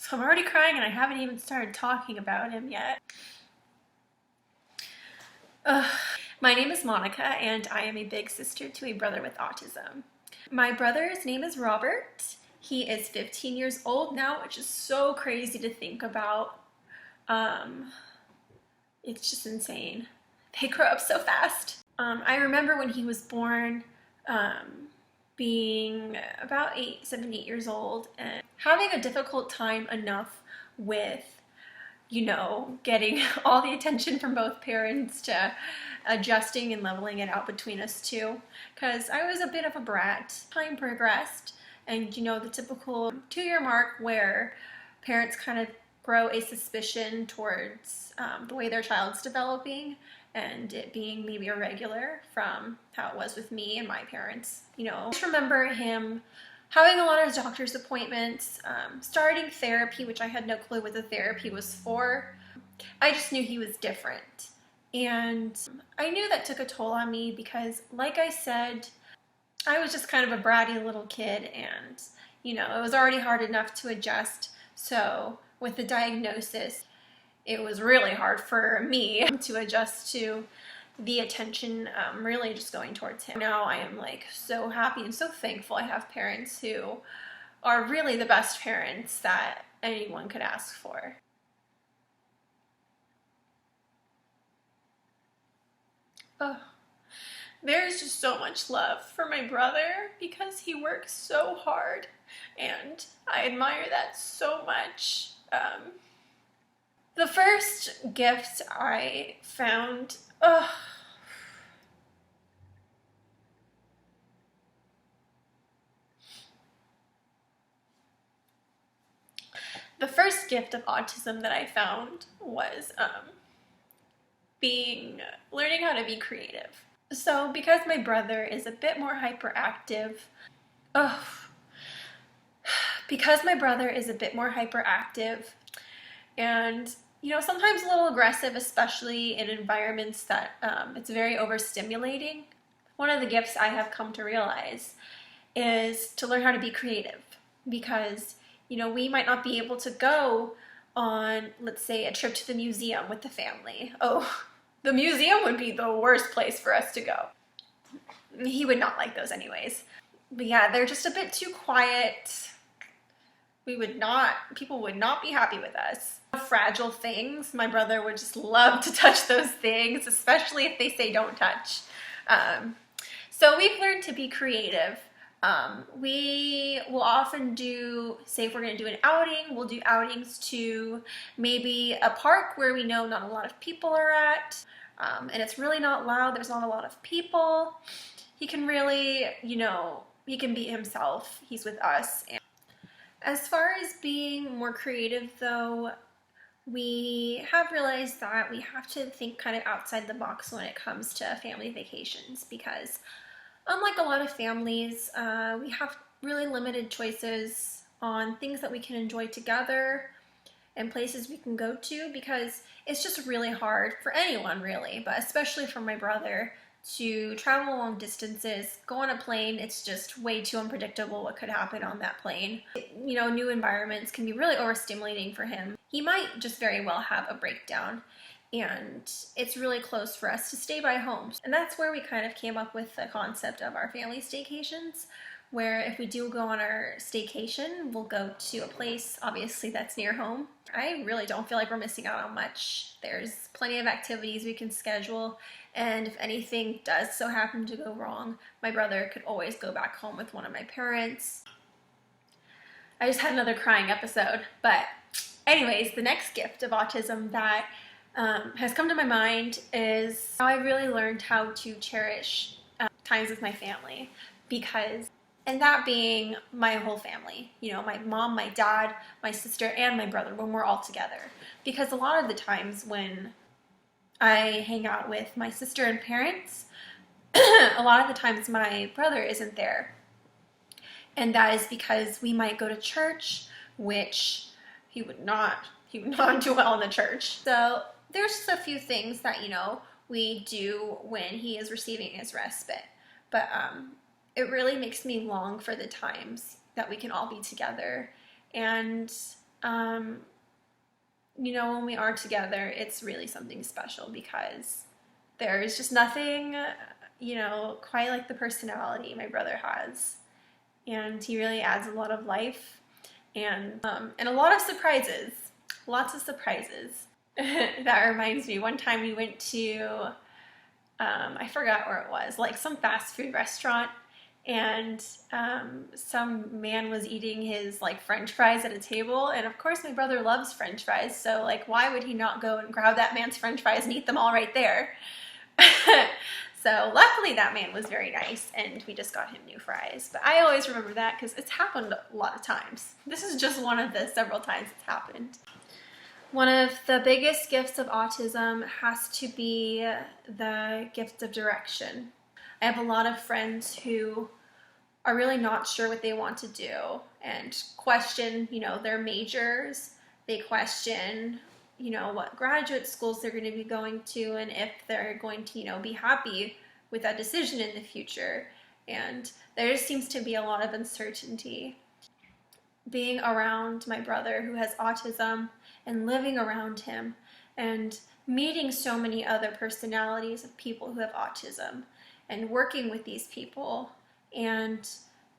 So I'm already crying and I haven't even started talking about him yet. Ugh. My name is Monica and I am a big sister to a brother with autism. My brother's name is Robert. He is 15 years old now, which is so crazy to think about. It's just insane. They grow up so fast. I remember when he was born, being about 7, 8 years old and having a difficult time enough with, getting all the attention from both parents to adjusting and leveling it out between us two. Because I was a bit of a brat. Time progressed, and the typical 2-year mark where parents kind of grow a suspicion towards the way their child's developing and it being maybe irregular from how it was with me and my parents. I just remember him having a lot of doctor's appointments, starting therapy, which I had no clue what the therapy was for. I just knew he was different. And I knew that took a toll on me because, like I said, I was just kind of a bratty little kid and, it was already hard enough to adjust. So with the diagnosis, it was really hard for me to adjust to the attention really just going towards him. Now I am like so happy and so thankful I have parents who are really the best parents that anyone could ask for. Oh, there's just so much love for my brother because he works so hard and I admire that so much. The first gift I found, the first gift of autism that I found was learning how to be creative. So because my brother is a bit more hyperactive, and sometimes a little aggressive, especially in environments that it's very overstimulating. One of the gifts I have come to realize is to learn how to be creative because, we might not be able to go on, let's say, a trip to the museum with the family. Oh, the museum would be the worst place for us to go. He would not like those anyways. But yeah, they're just a bit too quiet. People would not be happy with us. Fragile things, my brother would just love to touch those things, especially if they say don't touch. So we've learned to be creative. We will often say if we're going to do an outing, we'll do outings to maybe a park where we know not a lot of people are at, and it's really not loud, there's not a lot of people. He can really, he can be himself, he's with us. And as far as being more creative though, we have realized that we have to think kind of outside the box when it comes to family vacations because unlike a lot of families, we have really limited choices on things that we can enjoy together and places we can go to because it's just really hard for anyone really, but especially for my brother to travel long distances, go on a plane. It's just way too unpredictable what could happen on that plane. New environments can be really overstimulating for him. He might just very well have a breakdown. And it's really close for us to stay by home. And that's where we kind of came up with the concept of our family staycations, where if we do go on our staycation, we'll go to a place, obviously, that's near home. I really don't feel like we're missing out on much. There's plenty of activities we can schedule, and if anything does so happen to go wrong, my brother could always go back home with one of my parents. I just had another crying episode, but anyways, the next gift of autism that has come to my mind is how I really learned how to cherish times with my family and that being my whole family, my mom, my dad, my sister, and my brother when we're all together. Because a lot of the times when I hang out with my sister and parents, a lot of the times my brother isn't there. And that is because we might go to church, which he would not do well in the church. So there's just a few things that, we do when he is receiving his respite. But it really makes me long for the times that we can all be together. And you know, when we are together, it's really something special because there's just nothing, you know, quite like the personality my brother has. And he really adds a lot of life and a lot of surprises, lots of surprises. That reminds me, one time we went to, I forgot where it was, like some fast food restaurant, and some man was eating his like French fries at a table, and of course my brother loves French fries, so like why would he not go and grab that man's French fries and eat them all right there? So luckily that man was very nice and we just got him new fries. But I always remember that because it's happened a lot of times. This is just one of the several times it's happened. One of the biggest gifts of autism has to be the gift of direction. I have a lot of friends who are really not sure what they want to do and question, you know, their majors. They question, you know, what graduate schools they're going to be going to and if they're going to, you know, be happy with that decision in the future. And there just seems to be a lot of uncertainty. Being around my brother who has autism and living around him and meeting so many other personalities of people who have autism and working with these people and,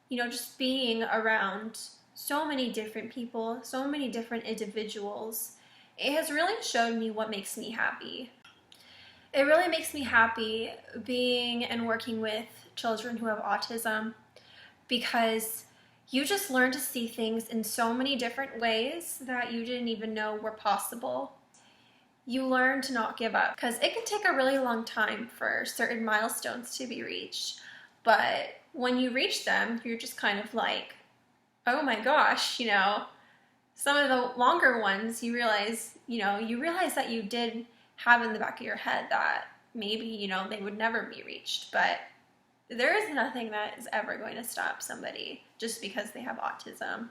you know, just being around so many different people, so many different individuals, it has really shown me what makes me happy. It really makes me happy being and working with children who have autism because you just learn to see things in so many different ways that you didn't even know were possible. You learn to not give up because it can take a really long time for certain milestones to be reached. But when you reach them, you're just kind of like, oh my gosh, you know, some of the longer ones you realize that you did have in the back of your head that maybe, you know, they would never be reached. But there is nothing that is ever going to stop somebody just because they have autism.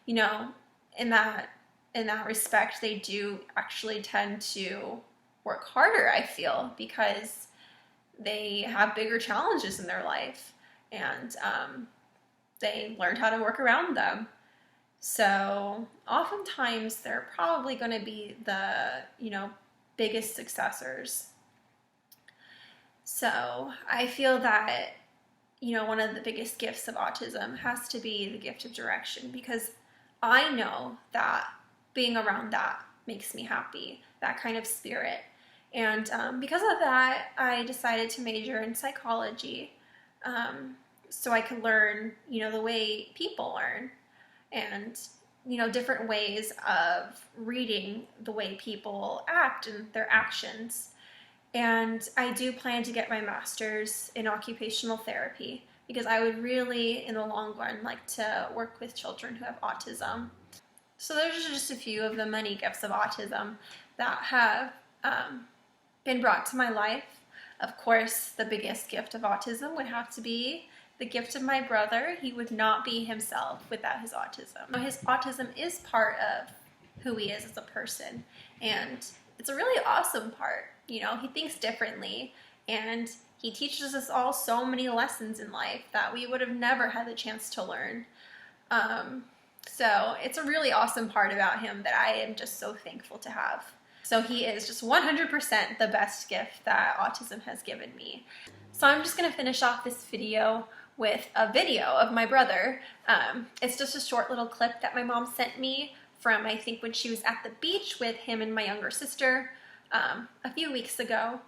You know, in that respect, they do actually tend to work harder, I feel, because they have bigger challenges in their life and they learned how to work around them. So oftentimes they're probably going to be the, you know, biggest successors. So I feel that, you know, one of the biggest gifts of autism has to be the gift of direction because I know that being around that makes me happy, that kind of spirit. And because of that, I decided to major in psychology so I could learn, you know, the way people learn and, you know, different ways of reading the way people act and their actions. And I do plan to get my master's in occupational therapy because I would really, in the long run, like to work with children who have autism. So those are just a few of the many gifts of autism that have been brought to my life. Of course, the biggest gift of autism would have to be the gift of my brother. He would not be himself without his autism. His autism is part of who he is as a person, and it's a really awesome part. You know, he thinks differently, and he teaches us all so many lessons in life that we would have never had the chance to learn. So it's a really awesome part about him that I am just so thankful to have. So he is just 100% the best gift that autism has given me. So I'm just gonna finish off this video with a video of my brother. It's just a short little clip that my mom sent me from, I think, when she was at the beach with him and my younger sister a few weeks ago.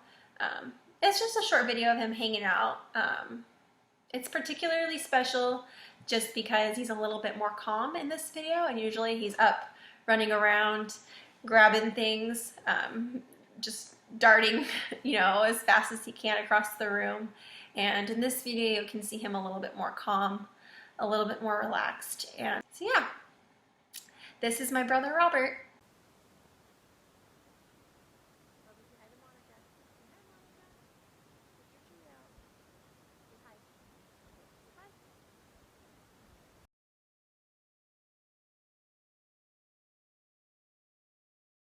It's just a short video of him hanging out. It's particularly special just because he's a little bit more calm in this video, and usually he's up running around grabbing things, just darting, you know, as fast as he can across the room. And in this video you can see him a little bit more calm, a little bit more relaxed. And so yeah, this is my brother Robert.